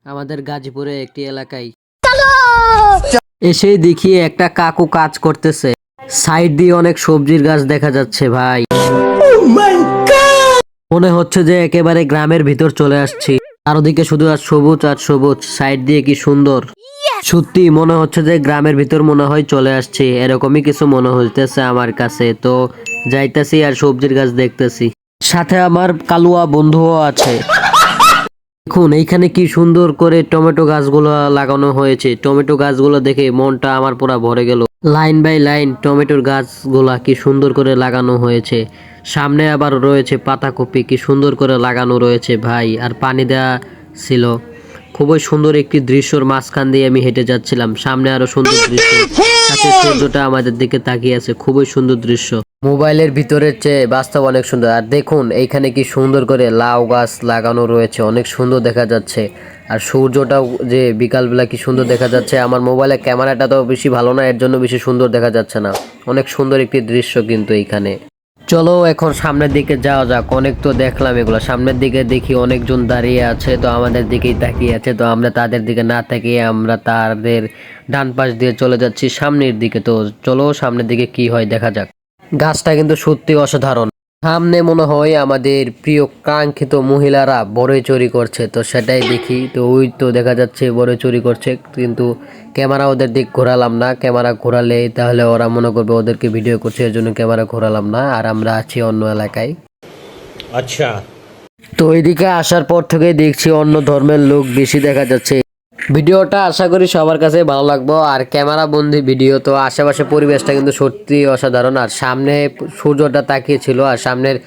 আমাদের গাজীপুরে একটি এলাকায় এসে দেখি একটা কাকু কাজ করতেছে। সাইড দিয়ে অনেক সবজির গাছ দেখা যাচ্ছে ভাই। মনে হচ্ছে যে একেবারে গ্রামের ভিতর চলে আসছি। চারদিকে শুধু আর সবুজ আর সবুজ, সাইড দিয়ে কি সুন্দর। সত্যি মনে হচ্ছে যে গ্রামের ভিতর মনে হয় চলে আসছি, এরকমই কিছু মনে হইতেছে আমার কাছে। তো যাইতেছি আর সবজির গাছ দেখতেছি, সাথে আমার কালুয়া বন্ধুও আছে। দেখুন এইখানে কি সুন্দর করে টমেটো গাছগুলো লাগানো হয়েছে। টমেটো গাছগুলো দেখে মনটা আমার পুরো ভরে গেল। লাইন বাই লাইন টমেটোর গাছগুলা কি সুন্দর করে লাগানো হয়েছে। সামনে আবার রয়েছে পাতাকপি, কি সুন্দর করে লাগানো রয়েছে ভাই। আর পানি দেওয়া ছিল। খুবই সুন্দর একটি দৃশ্যর মাঝখান দিয়ে আমি হেঁটে যাচ্ছিলাম। সামনে আরো সুন্দর দৃশ্য, সাথে সূর্যটা আমাদের দিকে তাকিয়ে আছে। খুবই সুন্দর দৃশ্য, মোবাইলের ভিতরের চেয়ে বাস্তব অনেক সুন্দর। আর দেখুন এইখানে কি সুন্দর করে লাউ গাছ লাগানো রয়েছে, অনেক সুন্দর দেখা যাচ্ছে। আর সূর্যটাও যে বিকালবেলা কি সুন্দর দেখা যাচ্ছে। আমার মোবাইলের ক্যামেরাটা তো বেশি ভালো না, এর জন্য বেশি সুন্দর দেখা যাচ্ছে না। অনেক সুন্দর একটি দৃশ্য কিন্তু এইখানে। চলো এখন সামনের দিকে যাওয়া যাক। অনেক তো দেখলাম এগুলো, সামনের দিকে দেখি অনেকজন দাঁড়িয়ে আছে, তো আমাদের দিকেই তাকিয়ে আছে। তো আমরা তাদের দিকে না তাকিয়ে আমরা তাদের ডান পাশ দিয়ে চলে যাচ্ছি সামনের দিকে। তো চলো সামনের দিকে কি হয় দেখা যাক। গাছটা কিন্তু সত্যি অসাধারণ। সামনে মনে হয় আমাদের প্রিয় কাঙ্ক্ষিত মহিলারা বড়ই চুরি করছে, তো সেটাই দেখি। তো ওই তো দেখা যাচ্ছে বড়ই চুরি করছে, কিন্তু ক্যামেরা ওদের দিক ঘোরালাম না। ক্যামেরা ঘোরালে তাহলে ওরা মনে করবে ওদেরকে ভিডিও করছে, এর জন্য ক্যামেরা ঘোরালাম না। আর আমরা আছি অন্য এলাকায়। আচ্ছা, তো এইদিকে আসার পর থেকে দেখছি অন্য ধর্মের লোক বেশি দেখা যাচ্ছে। ভিডিওটা আশা করি সবার কাছে ভালো লাগবে। আর ক্যামেরা বন্দি ভিডিও, তো আশেপাশে পরিবেশটা কিন্তু সত্যি অসাধারণ। আর সামনে সূর্যটা তাকিয়েছিল, আর সামনের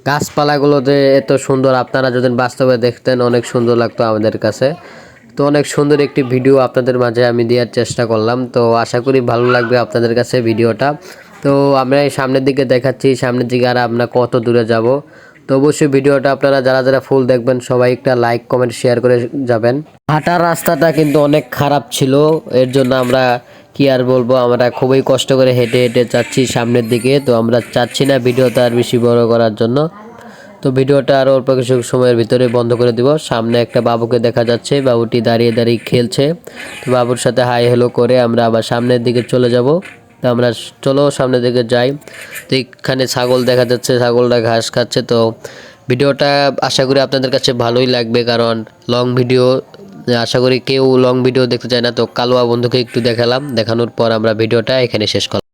গাছপালাগুলো যে এত সুন্দর, আপনারা যদি বাস্তবে দেখতেন অনেক সুন্দর লাগতো আমাদের কাছে। তো অনেক সুন্দর একটি ভিডিও আপনাদের মাঝে আমি দেওয়ার চেষ্টা করলাম। তো আশা করি ভালো লাগবে আপনাদের কাছে ভিডিওটা। তো আমরা এই সামনের দিকে দেখাচ্ছি, সামনের দিকে আর আমরা কত দূরে যাব। তো অবশ্যই ভিডিওটা আপনারা যারা যারা ফুল দেখবেন সবাই একটা লাইক কমেন্ট শেয়ার করে যাবেন। হাঁটার রাস্তাটা কিন্তু অনেক খারাপ ছিল, এর জন্য আমরা কি আর বলবো, আমরা খুবই কষ্ট করে হেঁটে হেঁটে যাচ্ছি সামনের দিকে। তো আমরা চাচ্ছি না ভিডিওটা আর বেশি বড় করার জন্য। তো ভিডিওটা আর অল্প কিছু সময়ের ভিতরে বন্ধ করে দিব। সামনে একটা বাবুকে দেখা যাচ্ছে, বাবুটি দাঁড়িয়ে দাঁড়িয়ে খেলছে। তো বাবুর সাথে হাই হ্যালো করে আমরা আবার সামনের দিকে চলে যাব। তো আমরা চলো সামনের দিকে যাই। তো এখানে ছাগল দেখা যাচ্ছে, ছাগলটা ঘাস খাচ্ছে। তো ভিডিওটা আশা করি আপনাদের কাছে ভালোই লাগবে, কারণ লং ভিডিও আশা করি কেউ লং ভিডিও দেখতে চায় না। তো কালুয়া বন্ধুকে একটু দেখালাম, দেখানোর পর আমরা ভিডিওটা এখানে শেষ করলাম।